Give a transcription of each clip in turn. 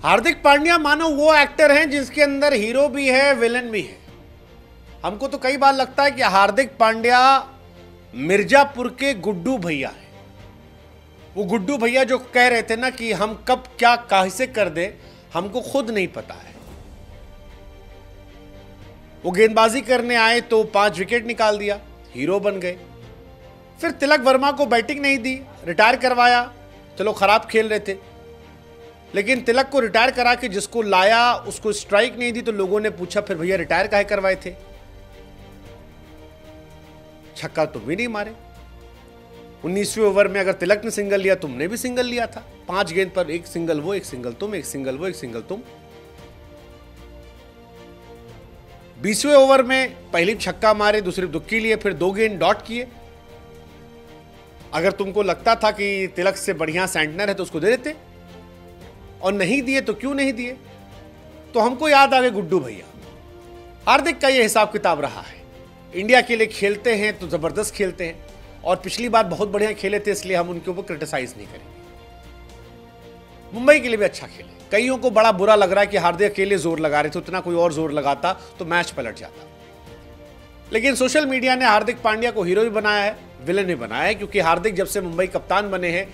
हार्दिक पांड्या मानो वो एक्टर हैं जिसके अंदर हीरो भी है विलन भी है। हमको तो कई बार लगता है कि हार्दिक पांड्या मिर्जापुर के गुड्डू भैया हैं। वो गुड्डू भैया जो कह रहे थे ना कि हम कब क्या कैसे कर दे हमको खुद नहीं पता है। वो गेंदबाजी करने आए तो 5 विकेट निकाल दिया, हीरो बन गए। फिर तिलक वर्मा को बैटिंग नहीं दी, रिटायर करवाया। चलो खराब खेल रहे थे, लेकिन तिलक को रिटायर करा के जिसको लाया उसको स्ट्राइक नहीं दी तो लोगों ने पूछा फिर भैया रिटायर काहे करवाए थे? छक्का तुम भी नहीं मारे। 19वें ओवर में अगर तिलक ने सिंगल लिया तुमने भी सिंगल लिया था। 5 गेंद पर एक सिंगल वो, एक सिंगल तुम, एक सिंगल वो, एक सिंगल तुम। 20वें ओवर में पहली छक्का मारे, दूसरी दुक्की लिए, फिर 2 गेंद डॉट किए। अगर तुमको लगता था कि तिलक से बढ़िया सैंटनर है तो उसको दे देते, और नहीं दिए तो क्यों नहीं दिए? तो हमको याद आ गए गुड्डू भैया। हार्दिक का ये हिसाब किताब रहा है। इंडिया के लिए खेलते हैं तो जबरदस्त खेलते हैं, और पिछली बार बहुत बढ़िया खेले थे इसलिए हम उनके ऊपर क्रिटिसाइज नहीं करेंगे। मुंबई के लिए भी अच्छा खेले। कईयों को बड़ा बुरा लग रहा है कि हार्दिक अकेले जोर लगा रहे थे, उतना कोई और जोर लगाता तो मैच पलट जाता। लेकिन सोशल मीडिया ने हार्दिक पांड्या को हीरो भी बनाया है, विलन भी बनाया है, क्योंकि हार्दिक जब से मुंबई कप्तान बने हैं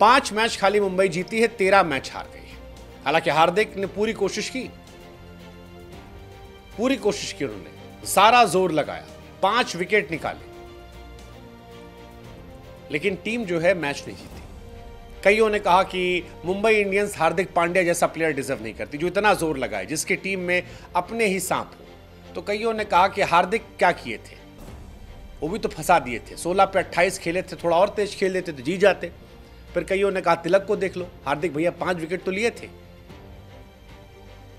5 मैच खाली मुंबई जीती है, 13 मैच हार गई है। हालांकि हार्दिक ने पूरी कोशिश की उन्होंने, सारा जोर लगाया, 5 विकेट निकाले, लेकिन टीम जो है मैच नहीं जीती। कईयों ने कहा कि मुंबई इंडियंस हार्दिक पांड्या जैसा प्लेयर डिजर्व नहीं करती जो इतना जोर लगाए, जिसके टीम में अपने ही सांप हो। तो कईयों ने कहा कि हार्दिक क्या किए थे, वो भी तो फंसा दिए थे। 16 पे 28 खेले थे, थोड़ा और तेज खेल लेते तो जी जाते। फिर कईयों ने कहा तिलक को देख लो, हार्दिक भैया 5 विकेट तो लिए थे।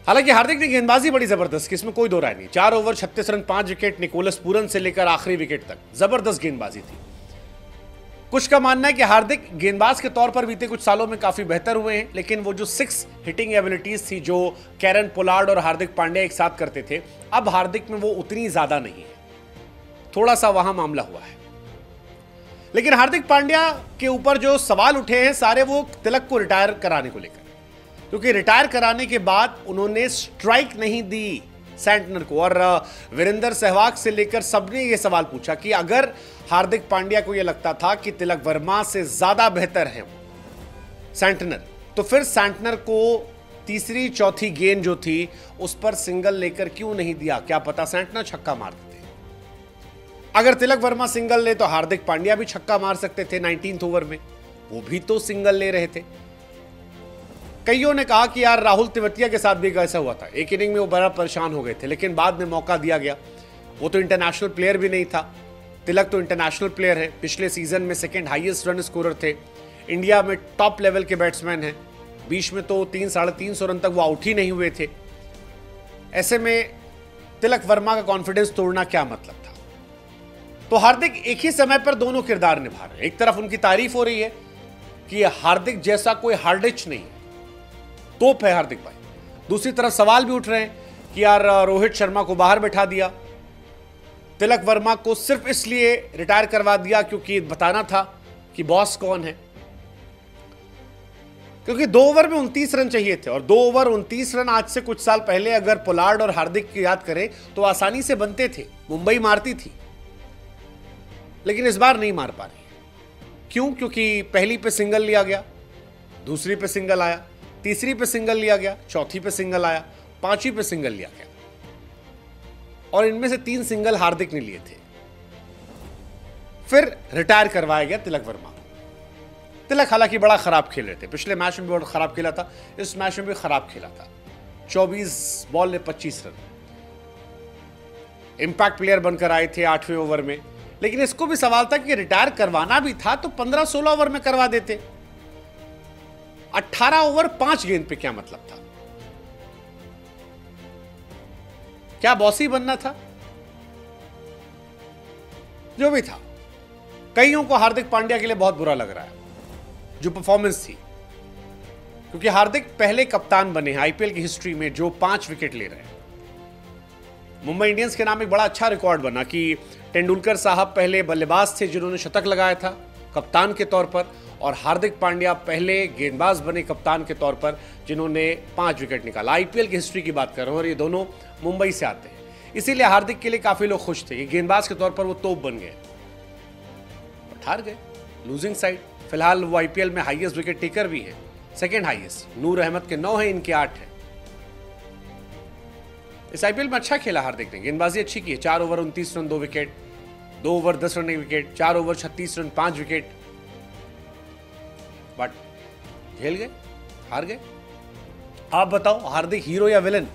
हालांकि हार्दिक ने गेंदबाजी बड़ी जबरदस्त की, इसमें कोई दो राय नहीं। 4 over 36 run, 5 wicket, Nicholas Pooran से लेकर आखिरी विकेट तक जबरदस्त गेंदबाजी थी। कुछ का मानना है कि हार्दिक गेंदबाज के तौर पर बीते कुछ सालों में काफी बेहतर हुए हैं, लेकिन वो जो 6 हिटिंग एबिलिटीज थी जो कैरन पोलार्ड और हार्दिक पांड्या एक साथ करते थे, अब हार्दिक में वो उतनी ज्यादा नहीं है। थोड़ा सा वहां मामला हुआ है। लेकिन हार्दिक पांड्या के ऊपर जो सवाल उठे हैं सारे वो तिलक को रिटायर कराने को लेकर, क्योंकि रिटायर कराने के बाद उन्होंने स्ट्राइक नहीं दी सैंटनर को, और वीरेंद्र सहवाग से लेकर सबने ये सवाल पूछा कि अगर हार्दिक पांड्या को यह लगता था कि तिलक वर्मा से ज्यादा बेहतर है सैंटनर, तो फिर सैंटनर को तीसरी चौथी गेंद जो थी उस पर सिंगल लेकर क्यों नहीं दिया? क्या पता सैंटनर छक्का मार देते। अगर तिलक वर्मा सिंगल ले तो हार्दिक पांड्या भी छक्का मार सकते थे 19th ओवर में, वो भी तो सिंगल ले रहे थे। कईयों ने कहा कि यार राहुल तिवतिया के साथ भी ऐसा हुआ था, एक इनिंग में वो बड़ा परेशान हो गए थे, लेकिन बाद में मौका दिया गया। वो तो इंटरनेशनल प्लेयर भी नहीं था, तिलक तो इंटरनेशनल प्लेयर है, पिछले सीजन में 2nd हाईएस्ट रन स्कोरर थे, इंडिया में टॉप लेवल के बैट्समैन हैं। बीच में तो 300-350 रन तक वो आउट ही नहीं हुए थे। ऐसे में तिलक वर्मा का कॉन्फिडेंस तोड़ना क्या मतलब था? तो हार्दिक एक ही समय पर दोनों किरदार निभा रहे हैं। एक तरफ उनकी तारीफ हो रही है कि हार्दिक जैसा कोई हार्डिच नहीं है, तोप है हार्दिक भाई। दूसरी तरफ सवाल भी उठ रहे हैं कि यार रोहित शर्मा को बाहर बैठा दिया, तिलक वर्मा को सिर्फ इसलिए रिटायर करवा दिया क्योंकि बताना था कि बॉस कौन है। क्योंकि 2 ओवर में 29 रन चाहिए थे, और 2 ओवर 29 रन आज से कुछ साल पहले अगर पोलार्ड और हार्दिक की याद करें तो आसानी से बनते थे, मुंबई मारती थी। लेकिन इस बार नहीं मार पा रही। क्यों? क्योंकि पहली पे सिंगल लिया गया, दूसरी पे सिंगल आया, तीसरी पे सिंगल लिया गया, चौथी पे सिंगल आया, 5वीं पे सिंगल लिया गया, और इनमें से 3 सिंगल हार्दिक ने लिए थे। फिर रिटायर करवाया गया तिलक वर्मा। तिलक हालांकि बड़ा खराब खेल रहे थे, पिछले मैच में भी बहुत खराब खेला था, इस मैच में भी खराब खेला था। 24 बॉल में 25 रन, इंपैक्ट प्लेयर बनकर आए थे 8वें ओवर में। लेकिन इसको भी सवाल था कि रिटायर करवाना भी था तो 15-16 ओवर में करवा देते। 18 ओवर 5 गेंद पे क्या मतलब था? क्या बॉसी बनना था? जो भी था, कईयों को हार्दिक पांड्या के लिए बहुत बुरा लग रहा है जो परफॉर्मेंस थी, क्योंकि हार्दिक पहले कप्तान बने हैं आईपीएल की हिस्ट्री में जो 5 विकेट ले रहे हैं। मुंबई इंडियंस के नाम एक बड़ा अच्छा रिकॉर्ड बना कि तेंदुलकर साहब पहले बल्लेबाज थे जिन्होंने शतक लगाया था कप्तान के तौर पर, और हार्दिक पांड्या पहले गेंदबाज बने कप्तान के तौर पर जिन्होंने 5 विकेट निकाला। आईपीएल की हिस्ट्री की बात कर रहा हूं और ये दोनों मुंबई से आते हैं, इसीलिए हार्दिक के लिए काफी लोग खुश थे कि गेंदबाज के तौर पर वो तोप बन गए, बट हार गए लूजिंग साइड। फिलहाल वो आईपीएल में हाईएस्ट विकेट टेकर भी हैं, सेकेंड हाईएस्ट। नूर अहमद के 9 हैं, इनके 8 हैं। इस आईपीएल में अच्छा खेला हार्दिक ने, गेंदबाजी अच्छी की है। 4 over 29 run 2 wicket, 2 over 10 run 1 wicket, 4 over 36 run 5 wicket, but झेल गए, हार गए। आप बताओ हार्दिक हीरो या विलन?